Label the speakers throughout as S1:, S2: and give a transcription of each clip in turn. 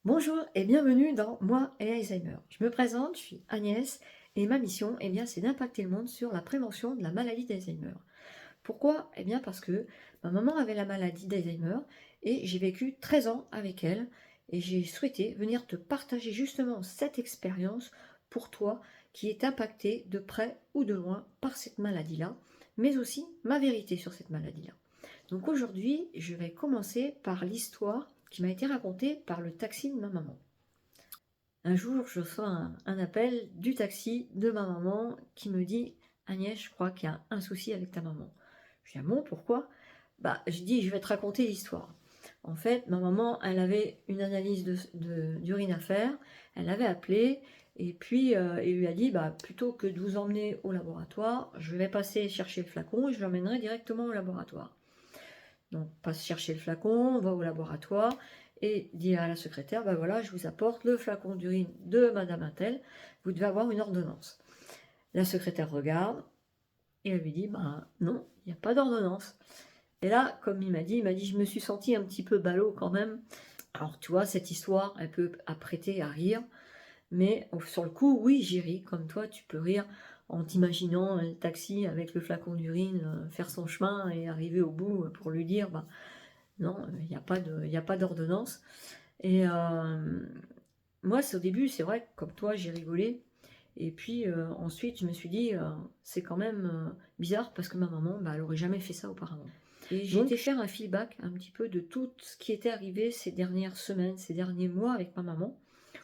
S1: Bonjour et bienvenue dans Moi et Alzheimer. Je me présente, je suis Agnès et ma mission, c'est d'impacter le monde sur la prévention de la maladie d'Alzheimer. Pourquoi? Parce que ma maman avait la maladie d'Alzheimer et j'ai vécu 13 ans avec elle et j'ai souhaité venir te partager justement cette expérience pour toi qui est impacté de près ou de loin par cette maladie-là, mais aussi ma vérité sur cette maladie-là. Donc aujourd'hui, je vais commencer par l'histoire qui m'a été racontée par le taxi de ma maman. Un jour, je reçois un appel du taxi de ma maman qui me dit: Agnès, je crois qu'il y a un souci avec ta maman. Je dis: ah bon, pourquoi? Je dis: je vais te raconter l'histoire. En fait, ma maman, elle avait une analyse d'urine à faire, elle avait appelé, et puis il lui a dit: plutôt que de vous emmener au laboratoire, je vais passer chercher le flacon et je l'emmènerai directement au laboratoire. Donc, passe chercher le flacon, on va au laboratoire et dit à la secrétaire: voilà, je vous apporte le flacon d'urine de Madame Intel, vous devez avoir une ordonnance. La secrétaire regarde et elle lui dit: non, il n'y a pas d'ordonnance. Et là, comme il m'a dit: je me suis senti un petit peu ballot quand même. Alors, tu vois, cette histoire, elle peut apprêter à rire, mais sur le coup, oui, j'ai ri, comme toi, tu peux rire en t'imaginant le taxi avec le flacon d'urine faire son chemin et arriver au bout pour lui dire: non, il n'y a pas d'ordonnance. Et moi, au début, c'est vrai que comme toi, j'ai rigolé. Et puis ensuite, je me suis dit: c'est quand même bizarre parce que ma maman, elle n'aurait jamais fait ça auparavant. Et j'ai été faire un feedback un petit peu de tout ce qui était arrivé ces dernières semaines, ces derniers mois avec ma maman,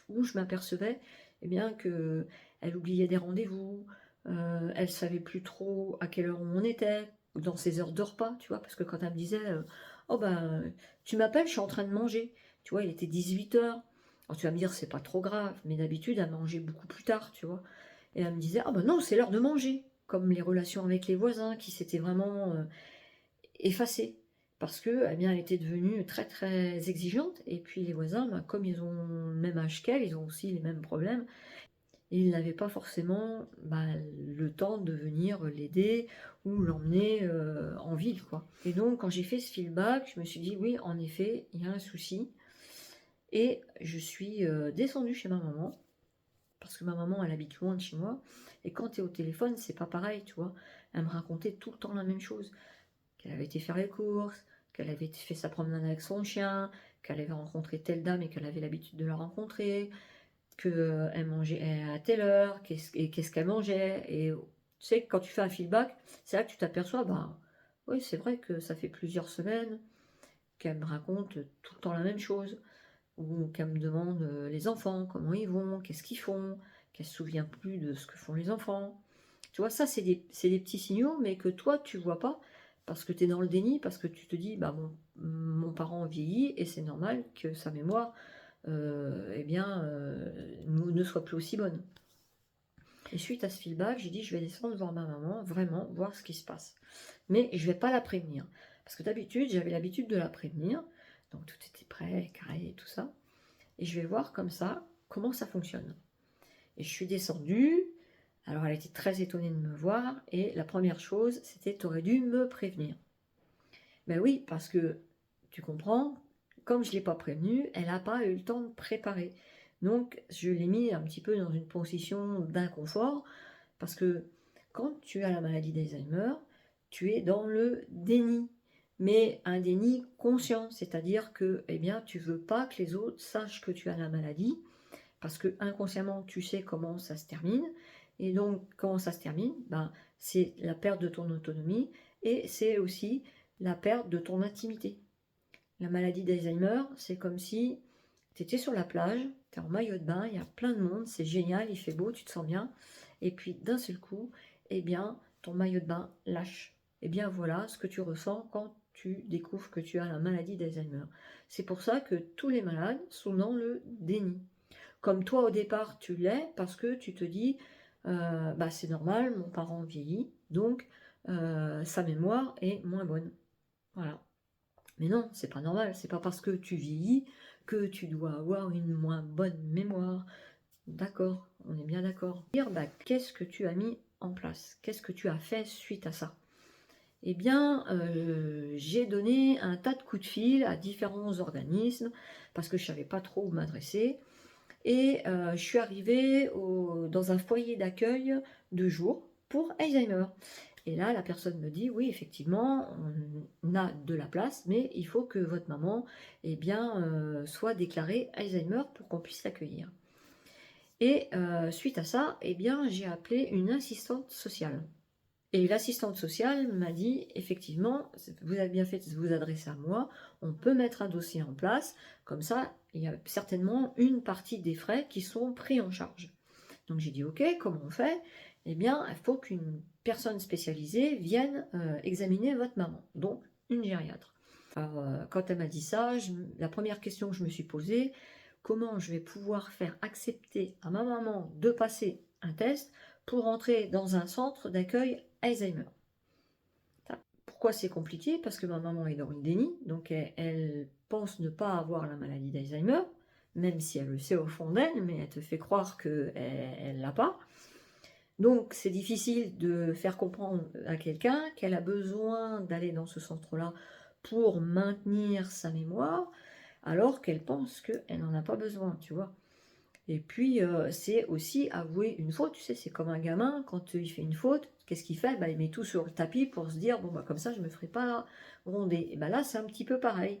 S1: où je m'apercevais qu'elle oubliait des rendez-vous, elle savait plus trop à quelle heure on était, dans ses heures de repas, tu vois, parce que quand elle me disait: oh tu m'appelles, je suis en train de manger, tu vois, il était 18 h. Alors tu vas me dire: c'est pas trop grave, mais d'habitude elle mangeait beaucoup plus tard, tu vois. Et elle me disait: ah non, c'est l'heure de manger, comme les relations avec les voisins qui s'étaient vraiment effacées. Parce que, elle était devenue très très exigeante, et puis les voisins, comme ils ont le même âge qu'elle, ils ont aussi les mêmes problèmes, et ils n'avaient pas forcément le temps de venir l'aider ou l'emmener en ville, quoi. Et donc, quand j'ai fait ce feedback, je me suis dit: oui, en effet, il y a un souci. Et je suis descendue chez ma maman, parce que ma maman, elle habite loin de chez moi, et quand tu es au téléphone, c'est pas pareil, tu vois. Elle me racontait tout le temps la même chose, qu'elle avait été faire les courses, qu'elle avait fait sa promenade avec son chien, qu'elle avait rencontré telle dame et qu'elle avait l'habitude de la rencontrer, qu'elle mangeait à telle heure, qu'est-ce qu'elle mangeait. Et tu sais, quand tu fais un feedback, c'est là que tu t'aperçois: oui, c'est vrai que ça fait plusieurs semaines qu'elle me raconte tout le temps la même chose, ou qu'elle me demande les enfants, comment ils vont, qu'est-ce qu'ils font, qu'elle se souvient plus de ce que font les enfants. Tu vois, ça, c'est des petits signaux, mais que toi, tu vois pas, parce que tu es dans le déni, parce que tu te dis: mon parent vieillit, et c'est normal que sa mémoire ne soit plus aussi bonne. Et suite à ce feedback, j'ai dit: je vais descendre voir ma maman, vraiment, voir ce qui se passe. Mais je vais pas la prévenir. Parce que d'habitude, j'avais l'habitude de la prévenir. Donc tout était prêt, carré et tout ça. Et je vais voir comme ça comment ça fonctionne. Et je suis descendue. Alors elle était très étonnée de me voir. Et la première chose, c'était: t'aurais dû me prévenir. Ben oui, parce que tu comprends, comme je ne l'ai pas prévenue, elle n'a pas eu le temps de préparer. Donc je l'ai mis un petit peu dans une position d'inconfort, parce que quand tu as la maladie d'Alzheimer, tu es dans le déni, mais un déni conscient, c'est-à-dire que tu veux pas que les autres sachent que tu as la maladie, parce que inconsciemment tu sais comment ça se termine, et donc comment ça se termine, c'est la perte de ton autonomie, et c'est aussi la perte de ton intimité. La maladie d'Alzheimer, c'est comme si tu étais sur la plage, tu es en maillot de bain, il y a plein de monde, c'est génial, il fait beau, tu te sens bien, et puis d'un seul coup, ton maillot de bain lâche. Voilà ce que tu ressens quand tu découvres que tu as la maladie d'Alzheimer. C'est pour ça que tous les malades sont dans le déni. Comme toi au départ, tu l'es parce que tu te dis: c'est normal, mon parent vieillit, donc sa mémoire est moins bonne. Voilà. Mais non, c'est pas normal, c'est pas parce que tu vieillis que tu dois avoir une moins bonne mémoire. D'accord, on est bien d'accord. Dire: qu'est-ce que tu as mis en place? Qu'est-ce que tu as fait suite à ça? eh bien, j'ai donné un tas de coups de fil à différents organismes parce que je ne savais pas trop où m'adresser. Et je suis arrivée dans un foyer d'accueil de jour pour Alzheimer. Et là, la personne me dit: «Oui, effectivement, on a de la place, mais il faut que votre maman, eh bien, soit déclarée Alzheimer pour qu'on puisse l'accueillir». Et suite à ça, eh bien, j'ai appelé une assistante sociale. Et l'assistante sociale m'a dit: «Effectivement, vous avez bien fait de vous adresser à moi, on peut mettre un dossier en place, comme ça, il y a certainement une partie des frais qui sont pris en charge». Donc j'ai dit: «OK, comment on fait?» Eh bien, il faut qu'une personne spécialisée vienne, examiner votre maman, donc une gériatre. Alors, quand elle m'a dit ça, la première question que je me suis posée: «Comment je vais pouvoir faire accepter à ma maman de passer un test pour entrer dans un centre d'accueil Alzheimer?» Pourquoi c'est compliqué? Parce que ma maman est dans le déni, donc elle pense ne pas avoir la maladie d'Alzheimer, même si elle le sait au fond d'elle, mais elle te fait croire qu'elle ne l'a pas. Donc c'est difficile de faire comprendre à quelqu'un qu'elle a besoin d'aller dans ce centre-là pour maintenir sa mémoire, alors qu'elle pense qu'elle n'en a pas besoin, tu vois? Et puis, c'est aussi avouer une faute, tu sais? C'est comme un gamin, quand il fait une faute, qu'est-ce qu'il fait? Bah, il met tout sur le tapis pour se dire: «Bon, bah, comme ça, je ne me ferai pas gronder». Et bah, là, c'est un petit peu pareil.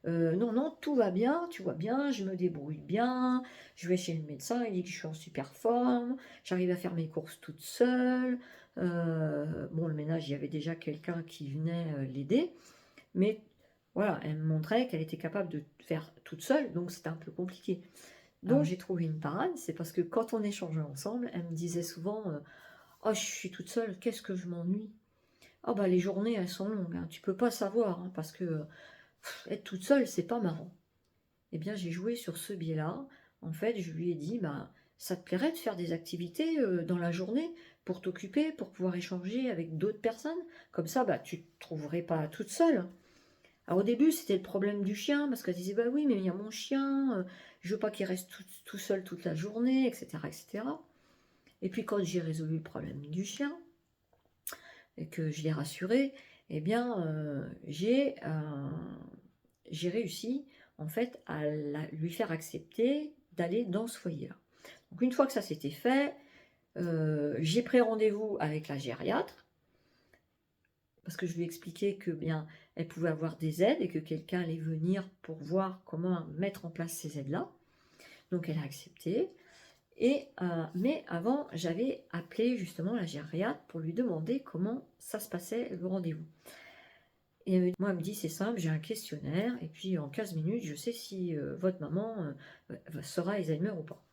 S1: Non, non, tout va bien, tu vois bien, je me débrouille bien, je vais chez le médecin, il dit que je suis en super forme, j'arrive à faire mes courses toute seule. Bon, le ménage, il y avait déjà quelqu'un qui venait, l'aider, mais voilà, elle me montrait qu'elle était capable de faire toute seule, donc c'était un peu compliqué. Donc j'ai trouvé une parade, c'est parce que quand on échangeait ensemble, elle me disait souvent, «Oh, je suis toute seule, qu'est-ce que je m'ennuie. Ah bah, les journées, elles sont longues, hein, tu peux pas savoir, hein, parce que, être toute seule, c'est pas marrant». Eh bien, j'ai joué sur ce biais-là. En fait, je lui ai dit: «Bah, ça te plairait de faire des activités, dans la journée pour t'occuper, pour pouvoir échanger avec d'autres personnes? Comme ça, bah, tu te trouverais pas toute seule». Alors au début, c'était le problème du chien, parce qu'elle disait: «Bah oui, mais il y a mon chien, je veux pas qu'il reste tout seul toute la journée», et cetera, et cetera. Et puis quand j'ai résolu le problème du chien et que je l'ai rassurée, eh bien, j'ai réussi, en fait, à lui faire accepter d'aller dans ce foyer-là. Donc une fois que ça s'était fait, j'ai pris rendez-vous avec la gériatre, parce que je lui expliquais que bien, elle pouvait avoir des aides et que quelqu'un allait venir pour voir comment mettre en place ces aides-là. Donc elle a accepté. Et, mais avant, j'avais appelé justement la gériatre pour lui demander comment ça se passait le rendez-vous. Et moi, elle me dit: «C'est simple, j'ai un questionnaire et puis en 15 minutes, je sais si votre maman sera Alzheimer ou pas».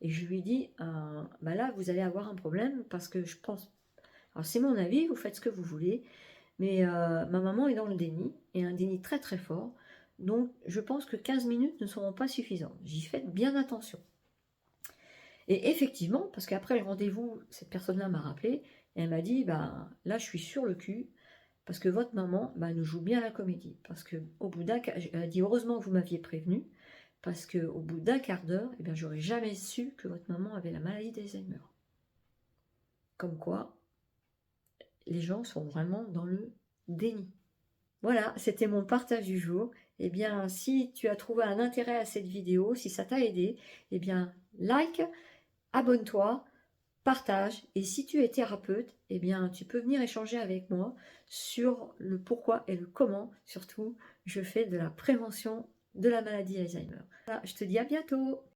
S1: Et je lui dis: bah là, vous allez avoir un problème parce que je pense, alors c'est mon avis, vous faites ce que vous voulez, mais ma maman est dans le déni, et un déni très très fort. Donc je pense que 15 minutes ne seront pas suffisantes. J'y fais bien attention. Et effectivement, parce qu'après le rendez-vous, cette personne-là m'a rappelé et elle m'a dit: «Bah, là, je suis sur le cul parce que votre maman, bah, nous joue bien la comédie». Parce qu'au bout d'un quart, elle a dit: «Heureusement que vous m'aviez prévenu, parce qu'au bout d'un quart d'heure, eh bien, j'aurais jamais su que votre maman avait la maladie d'Alzheimer». Comme quoi, les gens sont vraiment dans le déni. Voilà, c'était mon partage du jour. Eh bien, si tu as trouvé un intérêt à cette vidéo, si ça t'a aidé, eh bien, like, abonne-toi, partage. Et si tu es thérapeute, eh bien, tu peux venir échanger avec moi sur le pourquoi et le comment, surtout, je fais de la prévention de la maladie Alzheimer. Voilà, je te dis à bientôt.